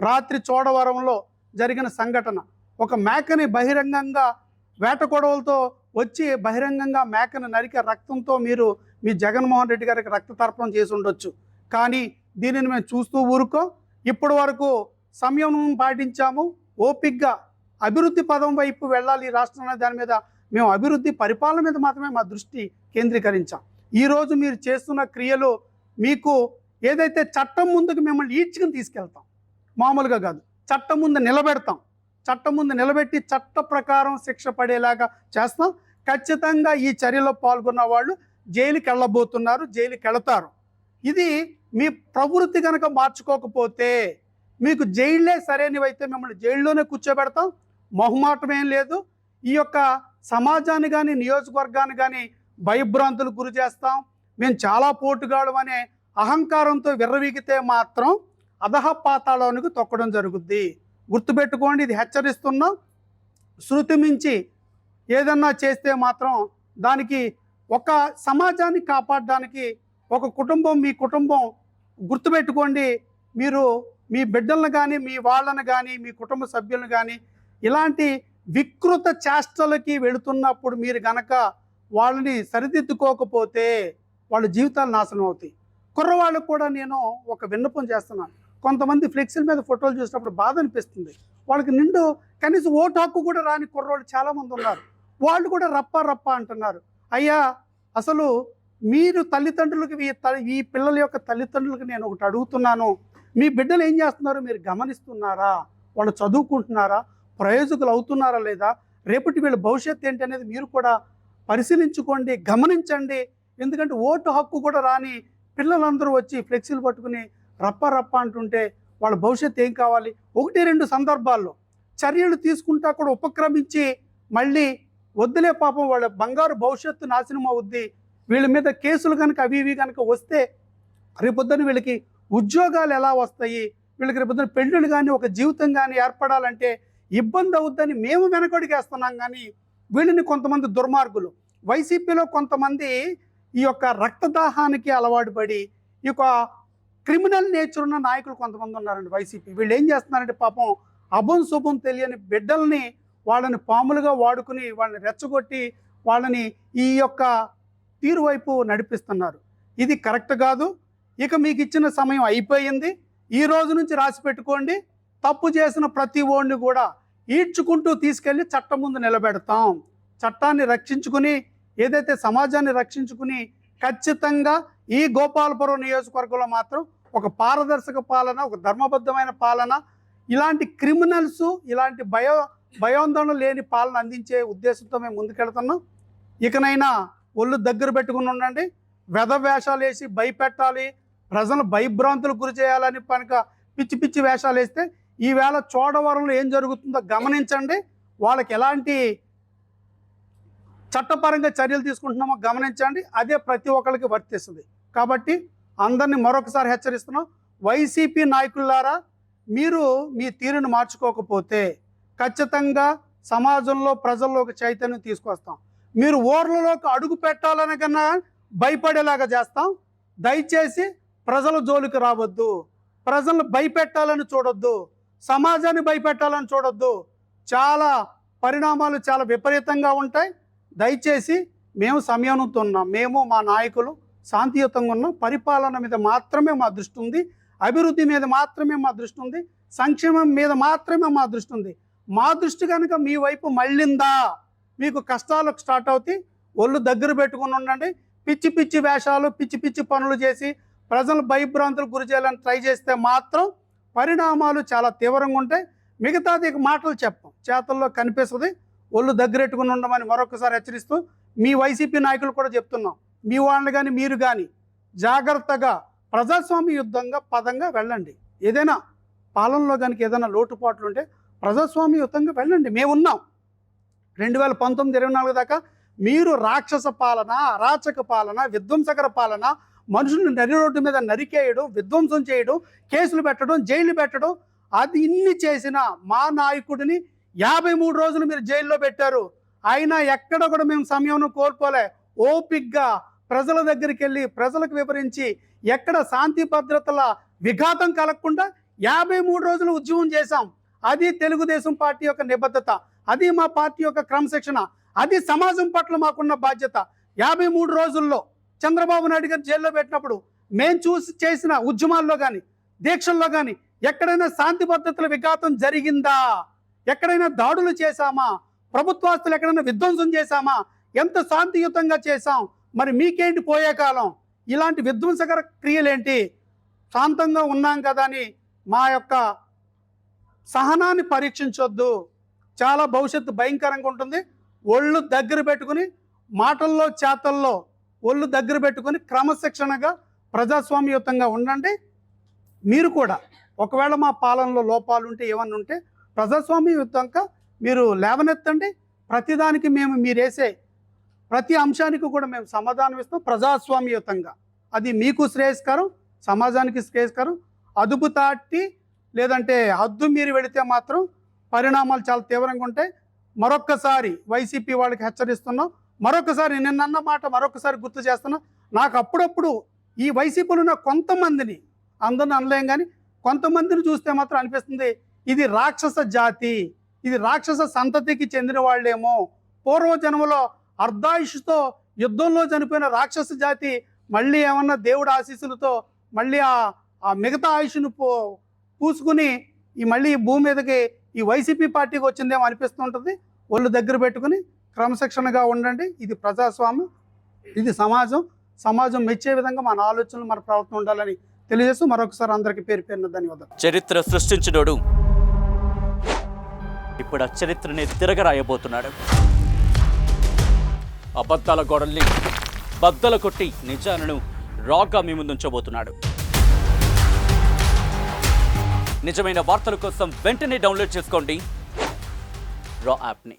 రాత్రి చోడవరంలో జరిగిన సంఘటన, ఒక మేకని బహిరంగంగా వేట కొడవలతో వచ్చి బహిరంగంగా మేకను నరికి రక్తంతో మీరు మీ జగన్మోహన్ రెడ్డి గారికి రక్త తర్పణం చేసి ఉండొచ్చు. కానీ దీనిని మేము చూస్తూ ఊరుకో. ఇప్పటి వరకు సంయమనం పాటించాము, ఓపిగ్గా అభివృద్ధి పదం వైపు వెళ్ళాలి ఈ రాష్ట్రంలో, దాని మీద మేము అభివృద్ధి పరిపాలన మీద మాత్రమే మా దృష్టి కేంద్రీకరించాం. ఈరోజు మీరు చేస్తున్న క్రియలు మీకు ఏదైతే చట్టం ముందుకు మిమ్మల్ని ఈడ్చుకుని తీసుకెళ్తాం, మామూలుగా కాదు, చట్టం ముందు నిలబెడతాం, చట్టం ముందు నిలబెట్టి చట్ట ప్రకారం శిక్ష పడేలాగా చేస్తాం. ఖచ్చితంగా ఈ చర్యలో పాల్గొన్న వాళ్ళు జైలుకి వెళ్ళబోతున్నారు, జైలుకి వెళతారు. ఇది మీ ప్రవృత్తి కనుక మార్చుకోకపోతే మీకు జైళ్ళే సరైనవైతే మిమ్మల్ని జైల్లోనే కూర్చోబెడతాం. మొహమాటమేం లేదు. ఈ యొక్క సమాజాన్ని కానీ నియోజకవర్గాన్ని కానీ భయభ్రాంతులకు గురి చేస్తాం. మేము చాలా పోటుగాడు అనే అహంకారంతో విర్రవీగితే మాత్రం అధఃపాతాళానికి తొక్కడం జరుగుద్ది. గుర్తుపెట్టుకోండి, ఇది హెచ్చరిస్తున్నాం. శృతి మించి ఏదన్నా చేస్తే మాత్రం దానికి ఒక సమాజాన్ని కాపాడడానికి ఒక కుటుంబం, మీ కుటుంబం గుర్తుపెట్టుకోండి, మీరు మీ బిడ్డలను కానీ మీ వాళ్ళను కానీ మీ కుటుంబ సభ్యులను కానీ ఇలాంటి వికృత చేష్టలకి వెళుతున్నప్పుడు మీరు గనక వాళ్ళని సరిదిద్దుకోకపోతే వాళ్ళ జీవితాలు నాశనం అవుతాయి. కుర్రవాళ్ళకు కూడా నేను ఒక విన్నపం చేస్తున్నాను. కొంతమంది ఫ్లెక్సీల మీద ఫోటోలు చూసినప్పుడు బాధ అనిపిస్తుంది. వాళ్ళకి నిండు కనీసం ఓటు హక్కు కూడా రాని కుర్రవాళ్ళు చాలామంది ఉన్నారు. వాళ్ళు కూడా రప్ప రప్ప అంటున్నారు. అయ్యా, అసలు మీరు తల్లిదండ్రులకి ఈ పిల్లల యొక్క తల్లిదండ్రులకి నేను ఒకటి అడుగుతున్నాను, మీ బిడ్డలు ఏం చేస్తున్నారో మీరు గమనిస్తున్నారా? వాళ్ళు చదువుకుంటున్నారా? ప్రయోజకులు అవుతున్నారా లేదా? రేపటి వీళ్ళ భవిష్యత్తు ఏంటి అనేది మీరు కూడా పరిశీలించుకోండి, గమనించండి. ఎందుకంటే ఓటు హక్కు కూడా రాని పిల్లలందరూ వచ్చి ఫ్లెక్సీలు పట్టుకుని రప్ప రప్ప అంటుంటే వాళ్ళ భవిష్యత్తు ఏం కావాలి? 1-2 సందర్భాల్లో చర్యలు తీసుకుంటా కూడా ఉపక్రమించి మళ్ళీ వద్దులే పాపం వాళ్ళ బంగారు భవిష్యత్తు నాశనం అవుద్ది, వీళ్ళ మీద కేసులు కనుక అవి ఇవి కనుక వస్తే రేపొద్దున వీళ్ళకి ఉద్యోగాలు ఎలా వస్తాయి, వీళ్ళకి రేపొద్దున పెళ్ళిళ్ళు కానీ ఒక జీవితం కానీ ఏర్పడాలంటే ఇబ్బంది అవుద్దని మేము వెనకడిగేస్తున్నాం. కానీ వీళ్ళని కొంతమంది దుర్మార్గులు, వైసీపీలో కొంతమంది ఈ యొక్క రక్తదాహానికి అలవాటు పడి ఈ యొక్క క్రిమినల్ నేచర్ ఉన్న నాయకులు కొంతమంది ఉన్నారండి వైసీపీ. వీళ్ళు ఏం చేస్తున్నారంటే పాపం అభం శుభం తెలియని బిడ్డల్ని వాళ్ళని పాములుగా వాడుకుని వాళ్ళని రెచ్చగొట్టి వాళ్ళని ఈ యొక్క తీరు వైపు నడిపిస్తున్నారు. ఇది కరెక్ట్ కాదు. ఇక మీకు ఇచ్చిన సమయం అయిపోయింది. ఈ రోజు నుంచి రాసి పెట్టుకోండి, తప్పు చేసిన ప్రతి ఓడిని కూడా ఈడ్చుకుంటూ తీసుకెళ్ళి చట్టం ముందు నిలబెడతాం. చట్టాన్ని రక్షించుకుని ఏదైతే సమాజాన్ని రక్షించుకుని ఖచ్చితంగా ఈ గోపాలపురం నియోజకవర్గంలో మాత్రం ఒక పారదర్శక పాలన, ఒక ధర్మబద్ధమైన పాలన, ఇలాంటి క్రిమినల్స్ ఇలాంటి భయాందోళన లేని పాలన అందించే ఉద్దేశంతో మేము ముందుకెళ్తున్నాం. ఇకనైనా ఒళ్ళు దగ్గర పెట్టుకుని ఉండండి. వేషాలు వేసి భయపెట్టాలి, ప్రజలు భయభ్రాంతులకు గురి చేయాలని కనుక పిచ్చి పిచ్చి వేషాలు వేస్తే ఈవేళ చోడవరంలో ఏం జరుగుతుందో గమనించండి. వాళ్ళకి ఎలాంటి చట్టపరంగా చర్యలు తీసుకుంటున్నామో గమనించండి. అదే ప్రతి ఒక్కరికి వర్తిస్తుంది. కాబట్టి అందరినీ మరొకసారి హెచ్చరిస్తున్నాం. వైసీపీ నాయకులారా, మీరు మీ తీరును మార్చుకోకపోతే ఖచ్చితంగా సమాజంలో ప్రజల్లో ఒక చైతన్యం తీసుకొస్తాం. మీరు ఊర్లలోకి అడుగు పెట్టాలని కన్నా భయపడేలాగా చేస్తాం. దయచేసి ప్రజల జోలికి రావద్దు, ప్రజలను భయపెట్టాలని చూడొద్దు, సమాజాన్ని భయపెట్టాలని చూడొద్దు. చాలా పరిణామాలు చాలా విపరీతంగా ఉంటాయి. దయచేసి మేము సంయమనంతో ఉన్నాం, మేము మా నాయకులు శాంతియుతంగా ఉన్నాం. పరిపాలన మీద మాత్రమే మా దృష్టి ఉంది, అభివృద్ధి మీద మాత్రమే మా దృష్టి ఉంది, సంక్షేమం మీద మాత్రమే మా దృష్టి ఉంది. మా దృష్టి కనుక మీ వైపు మళ్ళిందా మీకు కష్టాలు స్టార్ట్ అవుతాయి. ఒళ్ళు దగ్గర పెట్టుకుని ఉండండి. పిచ్చి పిచ్చి వేషాలు, పిచ్చి పిచ్చి పనులు చేసి ప్రజలు భయభ్రాంతులకు గురి చేయాలని ట్రై చేస్తే మాత్రం పరిణామాలు చాలా తీవ్రంగా ఉంటాయి. మిగతాది మాటలు చెప్పం, చేతల్లో కనిపిస్తుంది. ఒళ్ళు దగ్గరెట్టుకుని ఉండమని మరొకసారి హెచ్చరిస్తూ మీ వైసీపీ నాయకులు కూడా చెప్తున్నాం, మీ వాళ్ళని కానీ మీరు కానీ జాగ్రత్తగా ప్రజాస్వామ్య యుద్ధంగా పదంగా వెళ్ళండి. ఏదైనా పాలనలో కనుక ఏదైనా లోటుపాట్లు ఉంటే ప్రజాస్వామ్య యుద్ధంగా వెళ్ళండి. మేమున్నాం. 2019-24 దాకా మీరు రాక్షస పాలన, అరాచక పాలన, విధ్వంసకర పాలన, మనుషులను నడి రోడ్డు మీద నరికేయడం, విధ్వంసం చేయడం, కేసులు పెట్టడం, జైలు పెట్టడం, అది ఇన్ని చేసిన మా నాయకుడిని 53 రోజులు మీరు జైల్లో పెట్టారు. అయినా ఎక్కడ కూడా మేము సమయం కోల్పోలే. ఓపిగ్గా ప్రజల దగ్గరికి వెళ్ళి ప్రజలకు వివరించి ఎక్కడ శాంతి భద్రతల విఘాతం కలగకుండా 53 రోజులు ఉద్యమం చేశాం. అది తెలుగుదేశం పార్టీ యొక్క నిబద్ధత, అది మా పార్టీ యొక్క క్రమశిక్షణ, అది సమాజం పట్ల మాకున్న బాధ్యత. 53 రోజుల్లో చంద్రబాబు నాయుడు గారు జైల్లో పెట్టినప్పుడు మేము చూసి చేసిన ఉద్యమాల్లో కానీ దీక్షల్లో కానీ ఎక్కడైనా శాంతి భద్రతల విఘాతం జరిగిందా? ఎక్కడైనా దాడులు చేశామా? ప్రభుత్వాస్తులు ఎక్కడైనా విధ్వంసం చేశామా? ఎంత శాంతియుతంగా చేశాం? మరి మీకేంటి పోయే కాలం? ఇలాంటి విధ్వంసకర క్రియలేంటి? శాంతంగా ఉన్నాం కదా అని మా యొక్క సహనాన్ని పరీక్షించొద్దు. చాలా భవిష్యత్తు భయంకరంగా ఉంటుంది. ఒళ్ళు దగ్గర పెట్టుకుని, మాటల్లో చేతల్లో ఒళ్ళు దగ్గర పెట్టుకుని క్రమశిక్షణగా ప్రజాస్వామ్యయుతంగా ఉండండి. మీరు కూడా ఒకవేళ మా పాలనలో లోపాలు ఉంటే ఏమన్నా ఉంటే ప్రజాస్వామ్యయుతంగా మీరు లేవనెత్తండి. ప్రతిదానికి మీరు వేసే ప్రతి అంశానికి కూడా మేము సమాధానం ఇస్తాం ప్రజాస్వామ్యయుతంగా. అది మీకు శ్రేయస్కరం, సమాజానికి శ్రేయస్కరం. అదుపు దాటి లేదంటే హద్దు మీరు వెళితే మాత్రం పరిణామాలు చాలా తీవ్రంగా ఉంటాయి. మరొక్కసారి వైసీపీ వాళ్ళకి హెచ్చరిస్తున్నాం. మరొకసారి నిన్నన్న మాట మరొకసారి గుర్తు చేస్తున్నా. నాకు అప్పుడప్పుడు ఈ వైసీపీలో ఉన్న కొంతమందిని, అందరిని అనలేం కానీ కొంతమందిని చూస్తే మాత్రం అనిపిస్తుంది ఇది రాక్షస జాతి, ఇది రాక్షస సంతతికి చెందిన వాళ్ళేమో. పూర్వజన్మలో అర్ధాయుషుతో యుద్ధంలో చనిపోయిన రాక్షస జాతి మళ్ళీ ఏమన్నా దేవుడి ఆశీస్సులతో మళ్ళీ ఆ మిగతా ఆయుష్ను పూసుకుని మళ్ళీ ఈ భూమి మీదకి ఈ వైసీపీ పార్టీకి వచ్చిందేమో అనిపిస్తుంటుంది. ఒళ్ళు దగ్గర పెట్టుకుని క్రమశిక్షణగా ఉండండి. ఇది ప్రజాస్వామ్యం, ఇది సమాజం మెచ్చే విధంగా మన ఆలోచనలు, మన ప్రవర్తన ఉండాలని తెలియజేస్తూ మరొకసారి అందరికీ పేరు పేరున ధన్యవాదాలు. చరిత్ర సృష్టించినోడు ఇప్పుడు ఆ చరిత్రని తిరగరాయబోతున్నాడు. అబద్ధాల గోడల్ని బద్దలు కొట్టి నిజాలను రాగా మీ ముందుంచబోతున్నాడు. నిజమైన వార్తల కోసం వెంటనే డౌన్లోడ్ చేసుకోండి రా యాప్ని.